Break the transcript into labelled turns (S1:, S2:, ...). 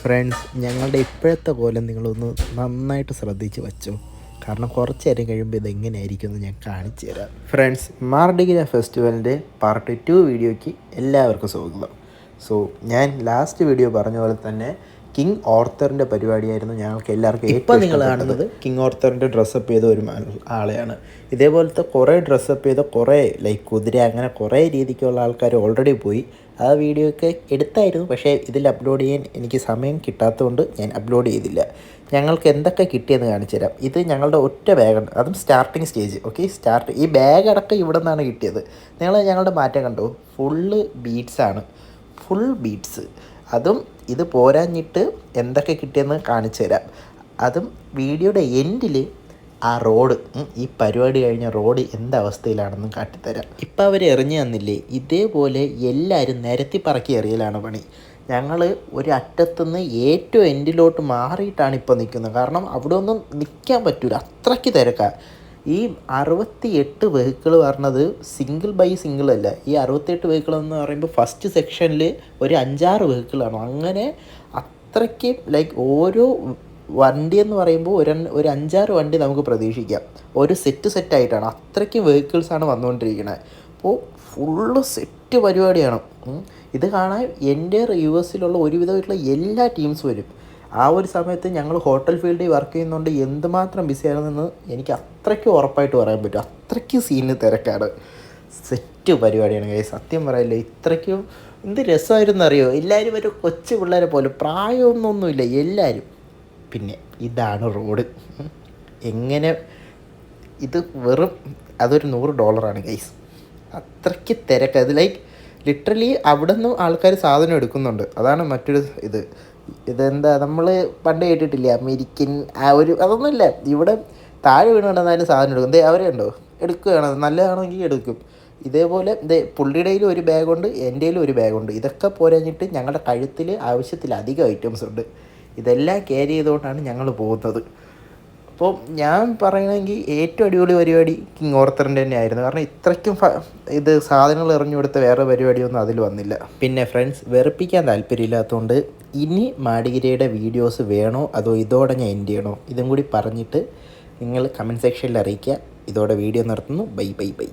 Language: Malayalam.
S1: ഫ്രണ്ട്സ്, ഞങ്ങളുടെ ഇപ്പോഴത്തെ കോലം നിങ്ങളൊന്ന് നന്നായിട്ട് ശ്രദ്ധിച്ച് വെച്ചോ. കാരണം കുറച്ച് നേരം കഴിയുമ്പോൾ ഇതെങ്ങനെയായിരിക്കും എന്ന് ഞാൻ കാണിച്ചു തരാം. ഫ്രണ്ട്സ്, മാർഡിഗ്ര ഫെസ്റ്റിവലിൻ്റെ പാർട്ട് 2 വീഡിയോയ്ക്ക് എല്ലാവർക്കും സ്വാഗതം. ഞാൻ ലാസ്റ്റ് വീഡിയോ പറഞ്ഞ പോലെ തന്നെ കിങ് ഓർത്തറിൻ്റെ പരിപാടിയായിരുന്നു ഞങ്ങൾക്ക് എല്ലാവർക്കും. ഇപ്പം നിങ്ങൾ കാണുന്നത് കിങ് ഓർത്തറിൻ്റെ ഡ്രസ്സപ്പ് ചെയ്ത ഒരു ആളെയാണ്. ഇതേപോലത്തെ കുറേ ഡ്രസ്സപ്പ് ചെയ്ത കുറേ കുതിര അങ്ങനെ കുറേ രീതിക്കുള്ള ആൾക്കാർ ഓൾറെഡി പോയി. ആ വീഡിയോ ഒക്കെ എടുത്തായിരുന്നു, പക്ഷേ ഇതിൽ അപ്ലോഡ് ചെയ്യാൻ എനിക്ക് സമയം കിട്ടാത്തതുകൊണ്ട് ഞാൻ അപ്ലോഡ് ചെയ്തില്ല. ഞങ്ങൾക്ക് എന്തൊക്കെ കിട്ടിയെന്ന് കാണിച്ചു തരാം. ഇത് ഞങ്ങളുടെ ഒറ്റ ബാഗാണ്, അതും സ്റ്റാർട്ടിങ് സ്റ്റേജ്. ഓക്കെ, ഈ ബാഗ് അടക്കം ഇവിടെ നിന്നാണ് കിട്ടിയത്. ഞങ്ങളുടെ മാറ്റം കണ്ടോ? ഫുള്ള് ബീഡ്സാണ്, ഫുൾ ബീഡ്സ്. അതും ഇത് പോരാഞ്ഞിട്ട് എന്തൊക്കെ കിട്ടിയെന്ന് കാണിച്ചു തരാം. അതും വീഡിയോയുടെ എൻഡിൽ ആ റോഡ്, ഈ പരിപാടി കഴിഞ്ഞ റോഡ് എന്തവസ്ഥയിലാണെന്നും കാട്ടിത്തരാം. ഇപ്പം അവർ എറിഞ്ഞു തന്നില്ലേ, ഇതേപോലെ എല്ലാവരും നിരത്തി പറക്കി എറിയലാണ് പണി. ഞങ്ങൾ ഒരു അറ്റത്തുനിന്ന് ഏറ്റവും എൻഡിലോട്ട് മാറിയിട്ടാണ് ഇപ്പോൾ നിൽക്കുന്നത്. കാരണം അവിടെ ഒന്നും നിൽക്കാൻ പറ്റില്ല, അത്രയ്ക്ക് തിരക്കാണ്. ഈ 68 വെഹിക്കിൾ പറഞ്ഞത് സിംഗിൾ ബൈ സിംഗിൾ അല്ല. ഈ 68 വെഹിക്കിൾ എന്ന് പറയുമ്പോൾ ഫസ്റ്റ് സെക്ഷനിൽ ഒരു 5-6 വെഹിക്കിളാണ്. അങ്ങനെ അത്രയ്ക്ക് ഓരോ വണ്ടി എന്ന് പറയുമ്പോൾ ഒരു 5-6 വണ്ടി നമുക്ക് പ്രതീക്ഷിക്കാം. ഒരു സെറ്റായിട്ടാണ്, അത്രയ്ക്കും വെഹിക്കിൾസാണ് വന്നുകൊണ്ടിരിക്കുന്നത്. അപ്പോൾ ഫുള്ള് സെറ്റ് പരിപാടിയാണ്. ഇത് കാണാൻ എൻ്റെ US-ലുള്ള ഒരുവിധമായിട്ടുള്ള എല്ലാ ടീംസും വരും. ആ ഒരു സമയത്ത് ഞങ്ങൾ ഹോട്ടൽ ഫീൽഡിൽ വർക്ക് ചെയ്യുന്നതുകൊണ്ട് എന്തുമാത്രം ബിസിയാണെന്ന് എനിക്ക് അത്രയ്ക്ക് ഉറപ്പായിട്ട് പറയാൻ പറ്റും. അത്രയ്ക്ക് സീനിന് തിരക്കാണ്, സെറ്റ് പരിപാടിയാണ് ഗൈസ്. സത്യം പറയില്ലേ, ഇത്രയ്ക്കും എന്ത് രസമായിരുന്നു അറിയോ? എല്ലാവരും ഒരു കൊച്ചു പിള്ളേരെ പോലെ, പ്രായമൊന്നുമില്ല എല്ലാവരും. പിന്നെ ഇതാണ് റോഡ്. എങ്ങനെ ഇത് വെറും അതൊരു $100 ഗൈസ്. അത്രയ്ക്ക് തിരക്ക്. അത് ലിറ്ററലി അവിടെ നിന്നും ആൾക്കാർ സാധനം എടുക്കുന്നുണ്ട്. അതാണ് മറ്റൊരു ഇതെന്താ നമ്മൾ പണ്ട് കേട്ടിട്ടില്ല, അമേരിക്കൻ ആ ഒരു അതൊന്നുമില്ല. ഇവിടെ താഴെ വീണ് കിടന്നാലും സാധനം എടുക്കും. അവരെ ഉണ്ടോ എടുക്കുകയാണ്, നല്ലതാണെങ്കിൽ എടുക്കും. ഇതേപോലെ പുള്ളിയുടെ ഒരു ബാഗുണ്ട്, എൻ്റെ ഒരു ബാഗുണ്ട്. ഇതൊക്കെ പോരാഞ്ഞിട്ട് ഞങ്ങളുടെ കഴുത്തിൽ ആവശ്യത്തിലധികം ഐറ്റംസ് ഉണ്ട്. ഇതെല്ലാം ക്യാരി ചെയ്തുകൊണ്ടാണ് ഞങ്ങൾ പോകുന്നത്. അപ്പോൾ ഞാൻ പറയണമെങ്കിൽ ഏറ്റവും അടിപൊളി പരിപാടി കിങ് ഓർത്തറിൻ്റെ തന്നെ ആയിരുന്നു. കാരണം ഇത്രയ്ക്കും ഇത് സാധനങ്ങൾ എറിഞ്ഞു കൊടുത്ത വേറെ പരിപാടിയൊന്നും അതിൽ വന്നില്ല. പിന്നെ ഫ്രണ്ട്സ്, വെറുപ്പിക്കാൻ താല്പര്യമില്ലാത്തതുകൊണ്ട് ഇനി മാർഡിഗ്രയുടെ വീഡിയോസ് വേണോ അതോ ഇതോടെ ഞാൻ എൻഡ് ചെയ്യണോ, ഇതും കൂടി പറഞ്ഞിട്ട് നിങ്ങൾ കമൻറ്റ് സെക്ഷനിൽ അറിയിക്കുക. ഇതോടെ വീഡിയോ നിർത്തുന്നു. ബൈ.